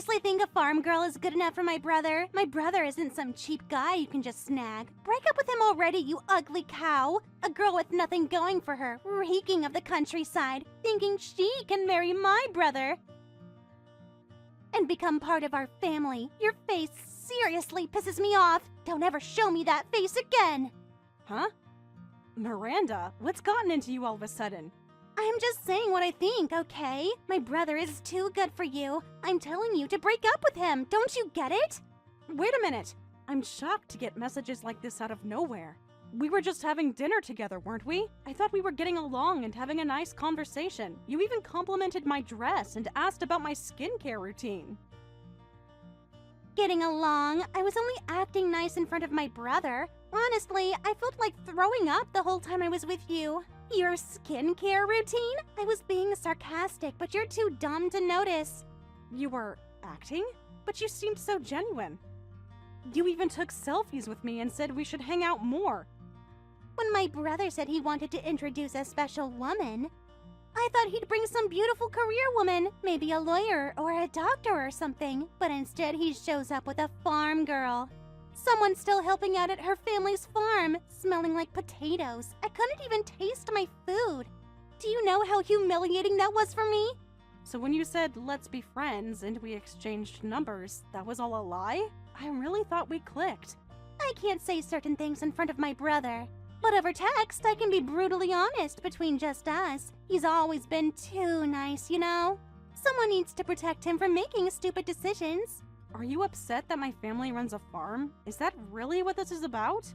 seriously think a farm girl is good enough for my brother? My brother isn't some cheap guy you can just snag. Break up with him already, you ugly cow. A girl with nothing going for her, reeking of the countryside, thinking she can marry my brother and become part of our family. Your face seriously pisses me off. Don't ever show me that face again. Huh? Miranda, what's gotten into you all of a sudden? I'm just saying what I think, okay? My brother is too good for you. I'm telling you to break up with him. Don't you get it? Wait a minute. I'm shocked to get messages like this out of nowhere. We were just having dinner together, weren't we? I thought we were getting along and having a nice conversation. You even complimented my dress and asked about my skincare routine. Getting along? I was only acting nice in front of my brother. Honestly, I felt like throwing up the whole time I was with you. Your skincare routine? I was being sarcastic, but you're too dumb to notice. You were acting? But you seemed so genuine. You even took selfies with me and said we should hang out more. When my brother said he wanted to introduce a special woman, I thought he'd bring some beautiful career woman, maybe a lawyer or a doctor or something, but instead he shows up with a farm girl. Someone still helping out at her family's farm, smelling like potatoes. I couldn't even taste my food. Do you know how humiliating that was for me? So when you said, let's be friends, and we exchanged numbers, that was all a lie? I really thought we clicked. I can't say certain things in front of my brother. But over text, I can be brutally honest between just us. He's always been too nice, you know? Someone needs to protect him from making stupid decisions. Are you upset that my family runs a farm? Is that really what this is about?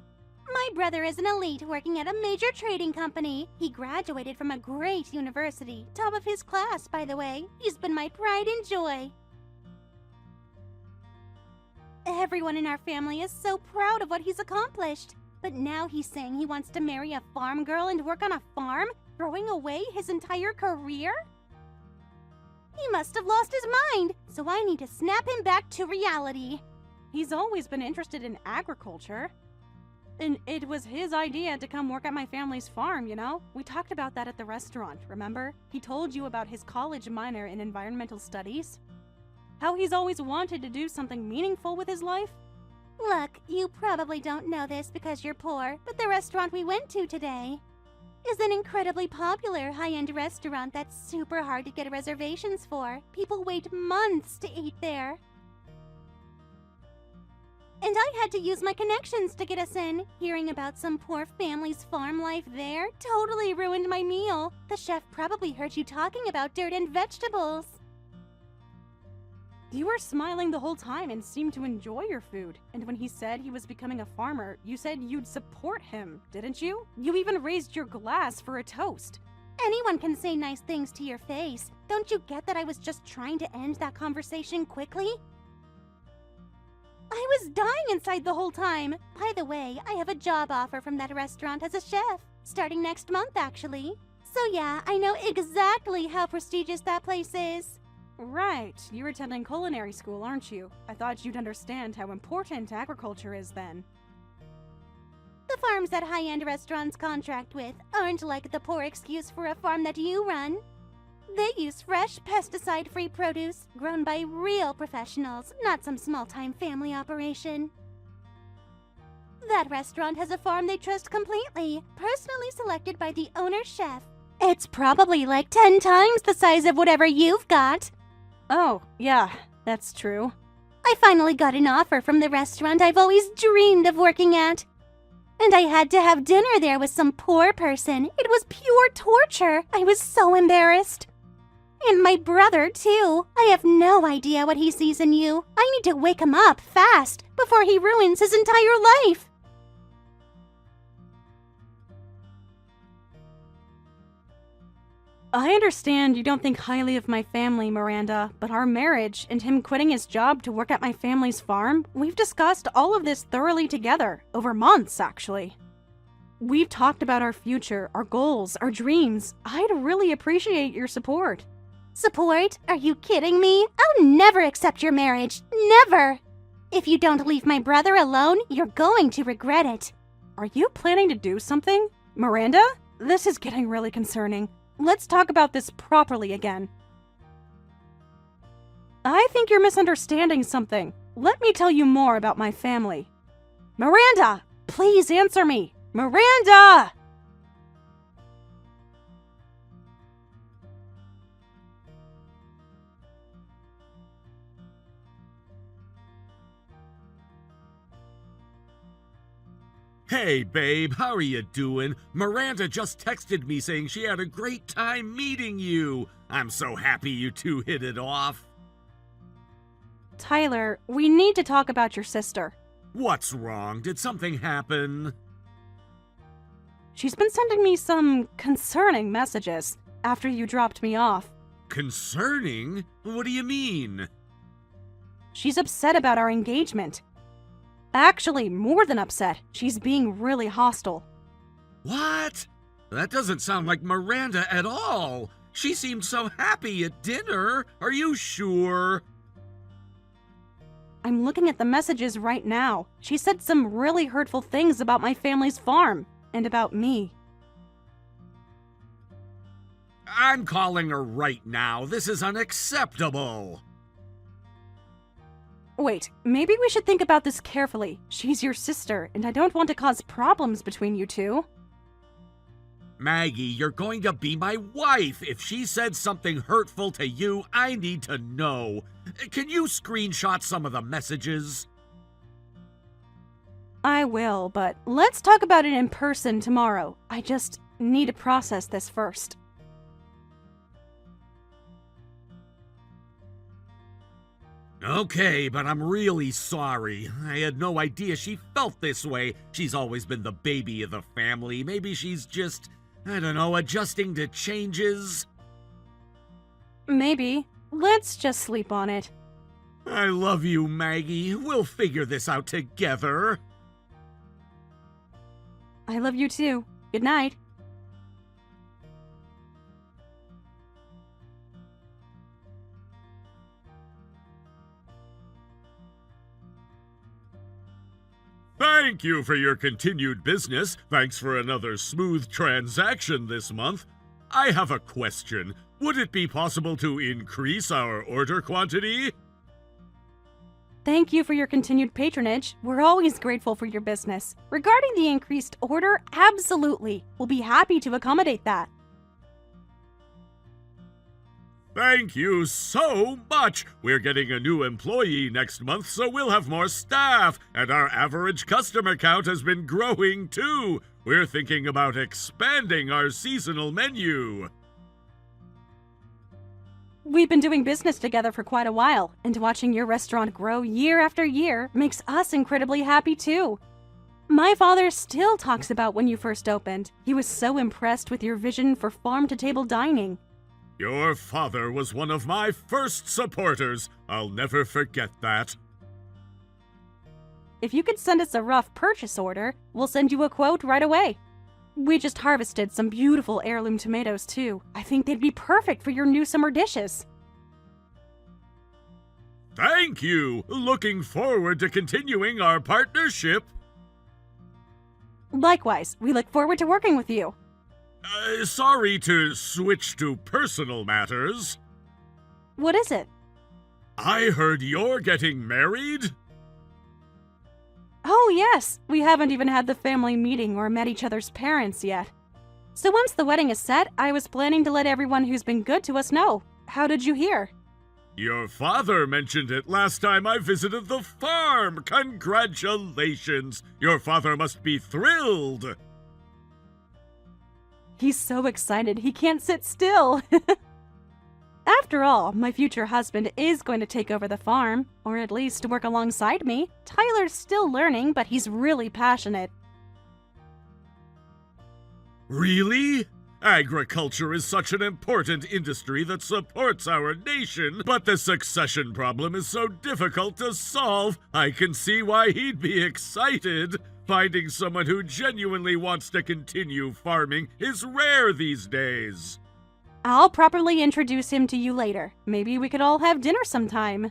My brother is an elite working at a major trading company. He graduated from a great university. Top of his class, by the way. He's been my pride and joy. Everyone in our family is so proud of what he's accomplished. But now he's saying he wants to marry a farm girl and work on a farm, throwing away his entire career? He must have lost his mind, so I need to snap him back to reality. He's always been interested in agriculture. And it was his idea to come work at my family's farm, you know? We talked about that at the restaurant, remember? He told you about his college minor in environmental studies. How he's always wanted to do something meaningful with his life. Look, you probably don't know this because you're poor, but the restaurant we went to today is an incredibly popular high-end restaurant that's super hard to get reservations for. People wait months to eat there. And I had to use my connections to get us in. Hearing about some poor family's farm life there totally ruined my meal. The chef probably heard you talking about dirt and vegetables. You were smiling the whole time and seemed to enjoy your food. And when he said he was becoming a farmer, you said you'd support him, didn't you? You even raised your glass for a toast. Anyone can say nice things to your face. Don't you get that I was just trying to end that conversation quickly? I was dying inside the whole time. By the way, I have a job offer from that restaurant as a chef, starting next month actually. So yeah, I know exactly how prestigious that place is. Right, you're attending culinary school, aren't you? I thought you'd understand how important agriculture is then. The farms that high-end restaurants contract with aren't like the poor excuse for a farm that you run. They use fresh, pesticide-free produce grown by real professionals, not some small-time family operation. That restaurant has a farm they trust completely, personally selected by the owner's chef. It's probably like 10 times the size of whatever you've got. Oh, yeah, that's true. I finally got an offer from the restaurant I've always dreamed of working at. And I had to have dinner there with some poor person. It was pure torture. I was so embarrassed. And my brother, too. I have no idea what he sees in you. I need to wake him up fast before he ruins his entire life. I understand you don't think highly of my family, Miranda, but our marriage and him quitting his job to work at my family's farm, we've discussed all of this thoroughly together, over months, actually. We've talked about our future, our goals, our dreams. I'd really appreciate your support. Support? Are you kidding me? I'll never accept your marriage. Never! If you don't leave my brother alone, you're going to regret it. Are you planning to do something? Miranda? This is getting really concerning. Let's talk about this properly again. I think you're misunderstanding something. Let me tell you more about my family. Miranda! Please answer me! Miranda! Hey, babe, how are you doing? Miranda just texted me saying she had a great time meeting you. I'm so happy you two hit it off. Tyler, we need to talk about your sister. What's wrong? Did something happen? She's been sending me some concerning messages after you dropped me off. Concerning? What do you mean? She's upset about our engagement. Actually, more than upset. She's being really hostile. What? That doesn't sound like Miranda at all. She seemed so happy at dinner. Are you sure? I'm looking at the messages right now. She said some really hurtful things about my family's farm and about me. I'm calling her right now. This is unacceptable. Wait, maybe we should think about this carefully. She's your sister, and I don't want to cause problems between you two. Maggie, you're going to be my wife. If she said something hurtful to you, I need to know. Can you screenshot some of the messages? I will, but let's talk about it in person tomorrow. I just need to process this first. Okay, but I'm really sorry. I had no idea she felt this way. She's always been the baby of the family. Maybe she's just, I don't know, adjusting to changes. Maybe. Let's just sleep on it. I love you, Maggie. We'll figure this out together. I love you too. Good night. Thank you for your continued business. Thanks for another smooth transaction this month. I have a question. Would it be possible to increase our order quantity? Thank you for your continued patronage. We're always grateful for your business. Regarding the increased order, absolutely. We'll be happy to accommodate that. Thank you so much! We're getting a new employee next month, so we'll have more staff, and our average customer count has been growing too. We're thinking about expanding our seasonal menu. We've been doing business together for quite a while, and watching your restaurant grow year after year makes us incredibly happy too. My father still talks about when you first opened. He was so impressed with your vision for farm-to-table dining. Your father was one of my first supporters. I'll never forget that. If you could send us a rough purchase order, we'll send you a quote right away. We just harvested some beautiful heirloom tomatoes too. I think they'd be perfect for your new summer dishes. Thank you! Looking forward to continuing our partnership. Likewise, we look forward to working with you. Sorry to switch to personal matters. What is it? I heard you're getting married? Oh yes, we haven't even had the family meeting or met each other's parents yet. So once the wedding is set, I was planning to let everyone who's been good to us know. How did you hear? Your father mentioned it last time I visited the farm. Congratulations! Your father must be thrilled. He's so excited he can't sit still. After all, my future husband is going to take over the farm, or at least work alongside me. Tyler's still learning, but he's really passionate. Really? Agriculture is such an important industry that supports our nation, but the succession problem is so difficult to solve. I can see why he'd be excited. Finding someone who genuinely wants to continue farming is rare these days. I'll properly introduce him to you later. Maybe we could all have dinner sometime.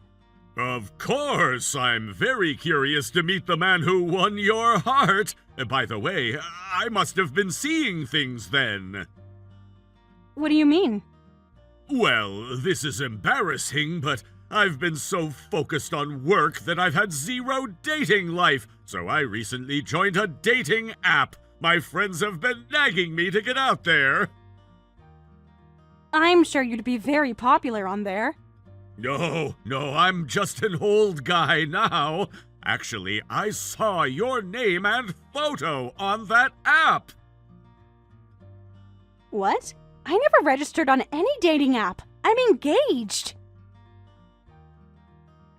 Of course, I'm very curious to meet the man who won your heart. By the way, I must have been seeing things then. What do you mean? Well, this is embarrassing, but I've been so focused on work that I've had zero dating life, so I recently joined a dating app. My friends have been nagging me to get out there. I'm sure you'd be very popular on there. No, I'm just an old guy now. Actually, I saw your name and photo on that app. What? I never registered on any dating app. I'm engaged.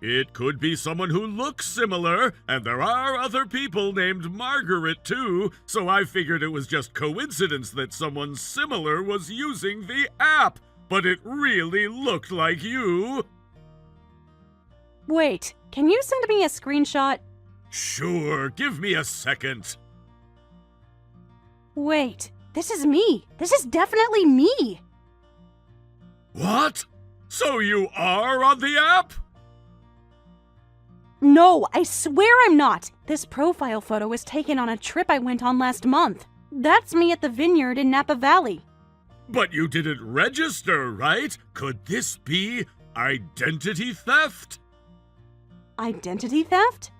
It could be someone who looks similar, and there are other people named Margaret too, so I figured it was just coincidence that someone similar was using the app, but it really looked like you. Wait, can you send me a screenshot? Sure, give me a second. Wait, this is me. This is definitely me. What? So you are on the app? No, I swear I'm not. This profile photo was taken on a trip I went on last month. That's me at the vineyard in Napa Valley. But you didn't register, right? Could this be identity theft? Identity theft?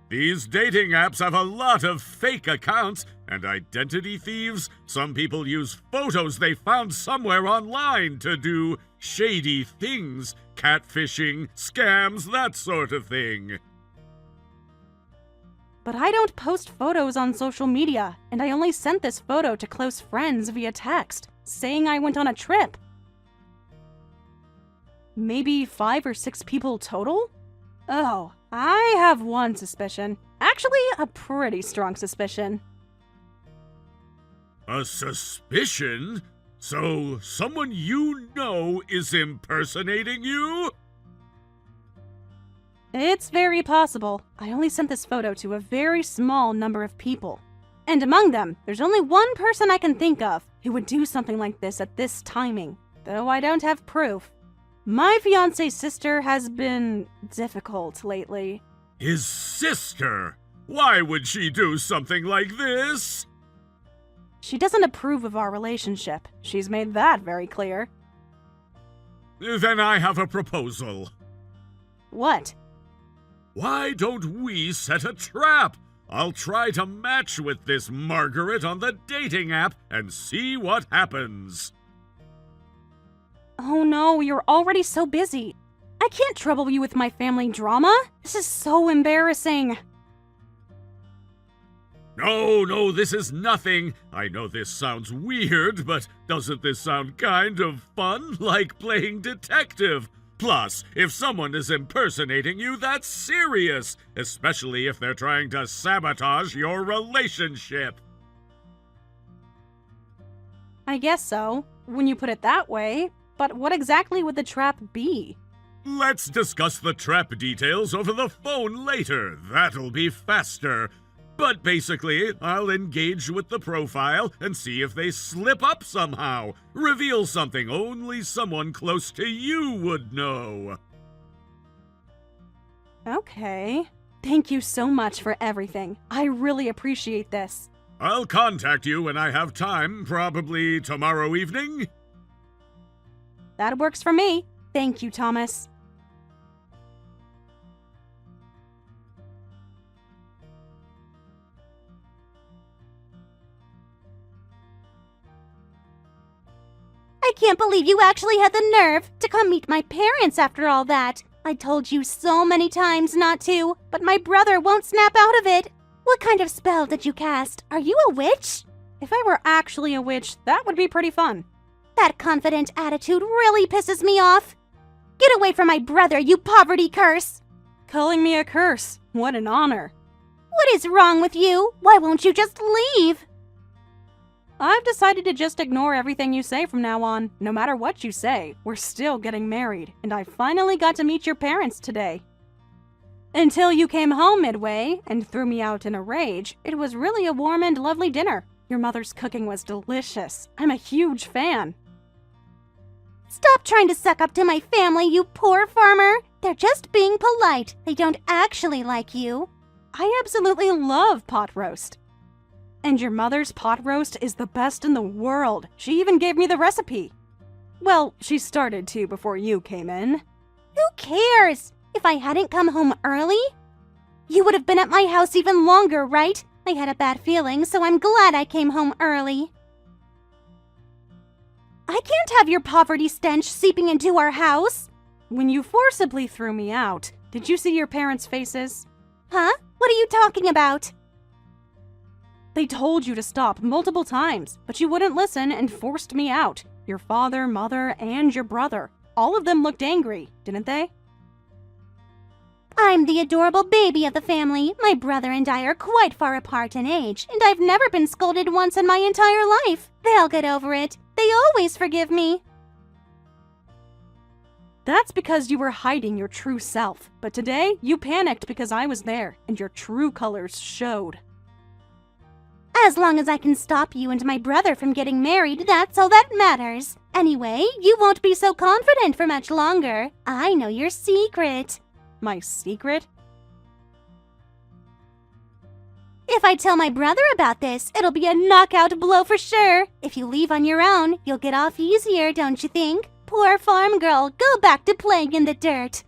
These dating apps have a lot of fake accounts and identity thieves. Some people use photos they found somewhere online to do shady things, catfishing, scams, that sort of thing. But I don't post photos on social media, and I only sent this photo to close friends via text, saying I went on a trip. Maybe 5 or 6 people total? Oh, I have one suspicion. Actually, a pretty strong suspicion. A suspicion? So someone you know is impersonating you? It's very possible. I only sent this photo to a very small number of people. And among them, there's only one person I can think of who would do something like this at this timing, though I don't have proof. My fiancé's sister has been difficult lately. His sister? Why would she do something like this? She doesn't approve of our relationship. She's made that very clear. Then I have a proposal. What? Why don't we set a trap? I'll try to match with this Margaret on the dating app and see what happens. Oh no, you're already so busy. I can't trouble you with my family drama. This is so embarrassing. No, this is nothing. I know this sounds weird, but doesn't this sound kind of fun, like playing detective? Plus, if someone is impersonating you, that's serious, especially if they're trying to sabotage your relationship. I guess so, when you put it that way. But what exactly would the trap be? Let's discuss the trap details over the phone later. That'll be faster. But basically, I'll engage with the profile and see if they slip up somehow. Reveal something only someone close to you would know. Okay. Thank you so much for everything. I really appreciate this. I'll contact you when I have time, probably tomorrow evening. That works for me. Thank you, Thomas. I can't believe you actually had the nerve to come meet my parents after all that. I told you so many times not to, but my brother won't snap out of it. What kind of spell did you cast? Are you a witch? If I were actually a witch, that would be pretty fun. That confident attitude really pisses me off. Get away from my brother, you poverty curse! Calling me a curse. What an honor. What is wrong with you? Why won't you just leave? I've decided to just ignore everything you say from now on. No matter what you say, we're still getting married, and I finally got to meet your parents today. Until you came home midway and threw me out in a rage, it was really a warm and lovely dinner. Your mother's cooking was delicious. I'm a huge fan. Stop trying to suck up to my family, you poor farmer. They're just being polite. They don't actually like you. I absolutely love pot roast. And your mother's pot roast is the best in the world. She even gave me the recipe. Well, she started to before you came in. cares? If I hadn't come home early, you would have been at my house even longer, right? I had a bad feeling, so I'm glad I came home early. I can't have your poverty stench seeping into our house. When you forcibly threw me out, did you see your parents' faces? Huh? What are you talking about? They told you to stop multiple times, but you wouldn't listen and forced me out. Your father, mother, and your brother. All of them looked angry, didn't they? I'm the adorable baby of the family. My brother and I are quite far apart in age, and I've never been scolded once in my entire life. They'll get over it. They always forgive me. That's because you were hiding your true self. But today, you panicked because I was there, and your true colors showed. As long as I can stop you and my brother from getting married, that's all that matters. Anyway, you won't be so confident for much longer. I know your secret. My secret? If I tell my brother about this, it'll be a knockout blow for sure. If you leave on your own, you'll get off easier, don't you think? Poor farm girl, go back to playing in the dirt.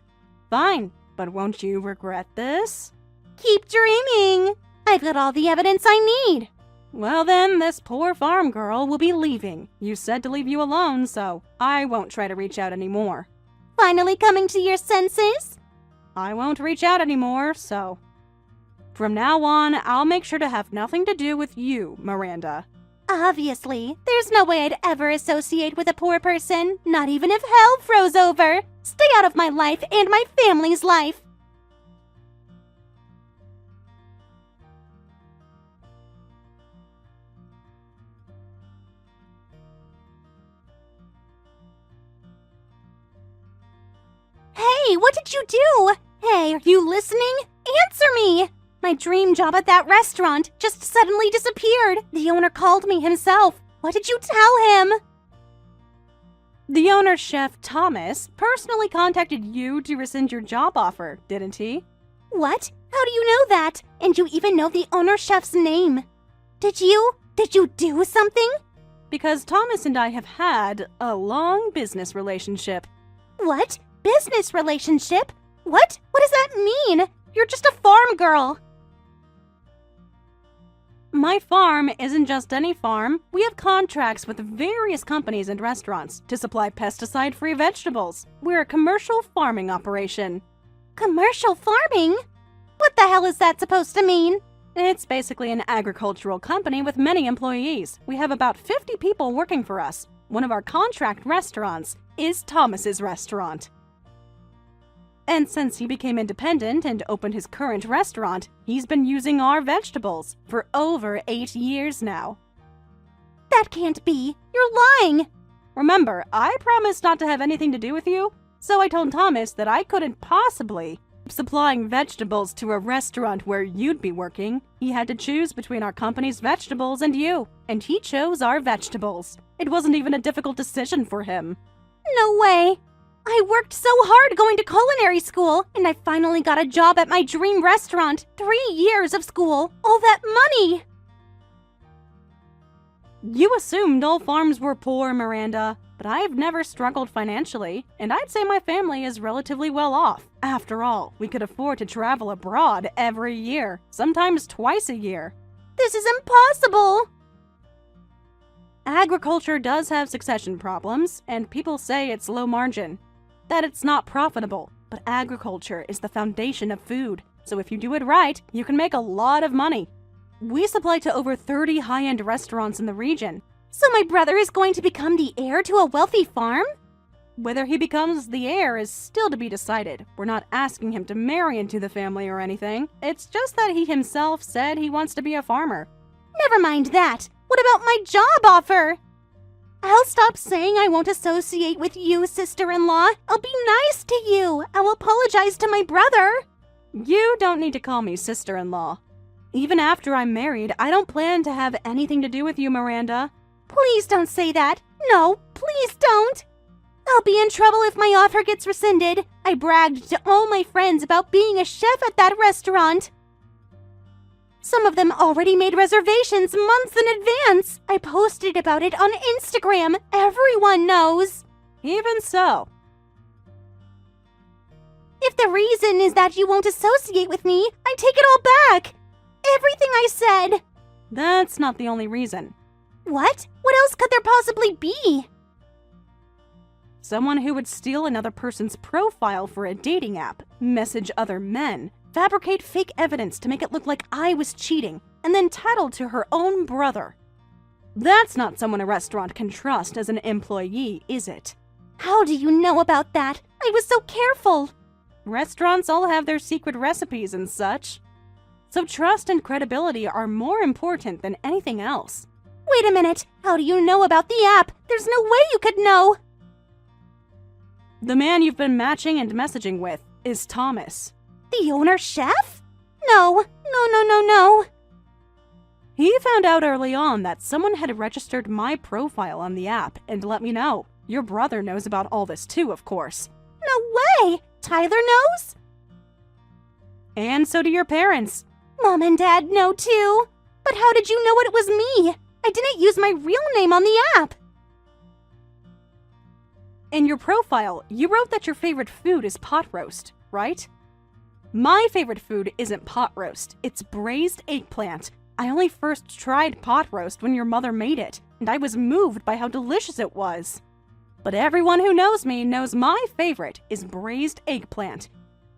Fine, but won't you regret this? Keep dreaming. I've got all the evidence I need. Well then, this poor farm girl will be leaving. You said to leave you alone, so I won't try to reach out anymore. Finally coming to your senses? I won't reach out anymore, so... From now on, I'll make sure to have nothing to do with you, Miranda. Obviously, there's no way I'd ever associate with a poor person, not even if hell froze over. Stay out of my life and my family's life. Hey, what did you do? Hey, are you listening? Answer me! My dream job at that restaurant just suddenly disappeared. The owner called me himself. What did you tell him? The owner, Chef Thomas, personally contacted you to rescind your job offer, didn't he? What? How do you know that? And you even know the owner chef's name. Did you do something? Because Thomas and I have had a long business relationship. What? Business relationship? What? What does that mean? You're just a farm girl. My farm isn't just any farm. We have contracts with various companies and restaurants to supply pesticide-free vegetables. We're a commercial farming operation. Commercial farming? What the hell is that supposed to mean? It's basically an agricultural company with many employees. We have about 50 people working for us. One of our contract restaurants is Thomas's restaurant. And since he became independent and opened his current restaurant, he's been using our vegetables for over 8 years now. That can't be. You're lying. Remember, I promised not to have anything to do with you, so I told Thomas that I couldn't possibly keep supplying vegetables to a restaurant where you'd be working. He had to choose between our company's vegetables and you, and he chose our vegetables. It wasn't even a difficult decision for him. No way. I worked so hard going to culinary school, and I finally got a job at my dream restaurant. 3 years of school. All that money. You assumed all farms were poor, Miranda, but I've never struggled financially, and I'd say my family is relatively well off. After all, we could afford to travel abroad every year, sometimes twice a year. This is impossible. Agriculture does have succession problems, and people say it's low margin, that it's not profitable, but agriculture is the foundation of food, so if you do it right, you can make a lot of money. We supply to over 30 high-end restaurants in the region. So my brother is going to become the heir to a wealthy farm? Whether he becomes the heir is still to be decided. We're not asking him to marry into the family or anything. It's just that he himself said he wants to be a farmer. Never mind that. What about my job offer? I'll stop saying I won't associate with you, sister-in-law. I'll be nice to you. I'll apologize to my brother. You don't need to call me sister-in-law. Even after I'm married, I don't plan to have anything to do with you, Miranda. Please don't say that. No, please don't. I'll be in trouble if my offer gets rescinded. I bragged to all my friends about being a chef at that restaurant. Some of them already made reservations months in advance. I posted about it on Instagram. Everyone knows. Even so. reason is that you won't associate with me, I take it all back. Everything I said. That's not the only reason. What? What else could there possibly be? Someone who would steal another person's profile for a dating app, message other men, fabricate fake evidence to make it look like I was cheating, and then tattle to her own brother. That's not someone a restaurant can trust as an employee, is it? How do you know about that? I was so careful. Restaurants all have their secret recipes and such. So trust and credibility are more important than anything else. Wait a minute. How do you know about the app? There's no way you could know. The man you've been matching and messaging with is Thomas. The owner chef? No. No. He found out early on that someone had registered my profile on the app and let me know. Your brother knows about all this too, of course. No way! Tyler knows? And so do your parents. Mom and Dad know too. But how did you know it was me? I didn't use my real name on the app. In your profile, you wrote that your favorite food is pot roast, right? My favorite food isn't pot roast, it's braised eggplant. I only first tried pot roast when your mother made it, and I was moved by how delicious it was. But everyone who knows me knows my favorite is braised eggplant.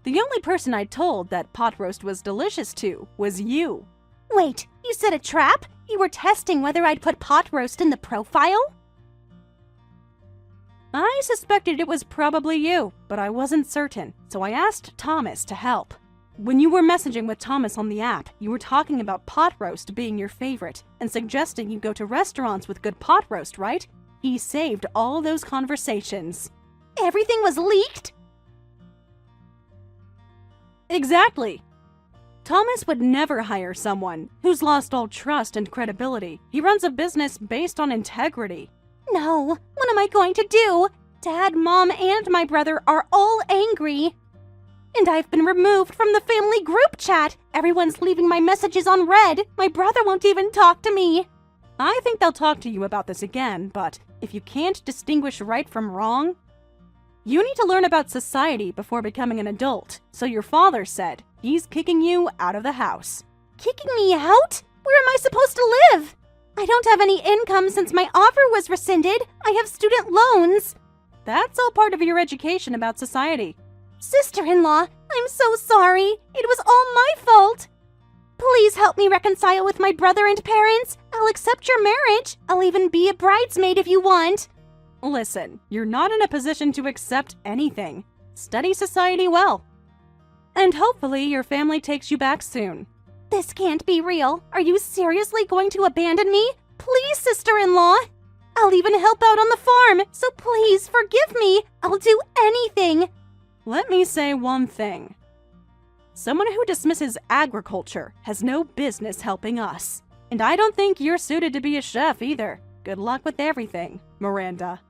The only person I told that pot roast was delicious to was you. Wait, you said a trap? You were testing whether I'd put pot roast in the profile? I suspected it was probably you, but I wasn't certain, so I asked Thomas to help. When you were messaging with Thomas on the app, you were talking about pot roast being your favorite and suggesting you go to restaurants with good pot roast, right? He saved all those conversations. Everything was leaked? Exactly. Thomas would never hire someone who's lost all trust and credibility. He runs a business based on integrity. No, what am I going to do? Dad, Mom, and my brother are all angry. And I've been removed from the family group chat. Everyone's leaving my messages on read. My brother won't even talk to me. I think they'll talk to you about this again, but if you can't distinguish right from wrong, you need to learn about society before becoming an adult. So your father said he's kicking you out of the house. Kicking me out? Where am I supposed to live? I don't have any income since my offer was rescinded. I have student loans. That's all part of your education about society. Sister-in-law, I'm so sorry. It was all my fault. Please help me reconcile with my brother and parents. I'll accept your marriage. I'll even be a bridesmaid if you want. Listen, you're not in a position to accept anything. Study society well. And hopefully your family takes you back soon. This can't be real. Are you seriously going to abandon me? Please, sister-in-law. I'll even help out on the farm, so please forgive me. I'll do anything. Let me say one thing. Someone who dismisses agriculture has no business helping us. And I don't think you're suited to be a chef either. Good luck with everything, Miranda.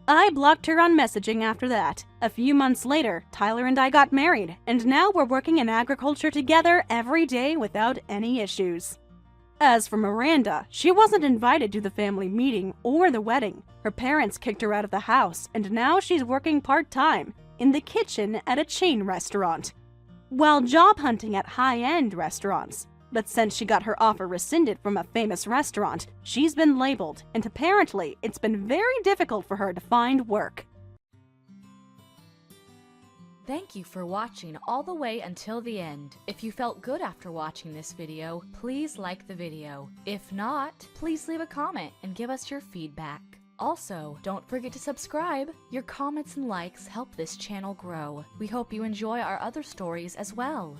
I blocked her on messaging after that. A few months later, Tyler and I got married, and now we're working in agriculture together every day without any issues. As for Miranda, she wasn't invited to the family meeting or the wedding. Her parents kicked her out of the house, and now she's working part-time in the kitchen at a chain restaurant, while job hunting at high-end restaurants. But since she got her offer rescinded from a famous restaurant, she's been labeled, and apparently it's been very difficult for her to find work. Thank you for watching all the way until the end. If you felt good after watching this video, please like the video. If not, please leave a comment and give us your feedback. Also, don't forget to subscribe. Your comments and likes help this channel grow. We hope you enjoy our other stories as well.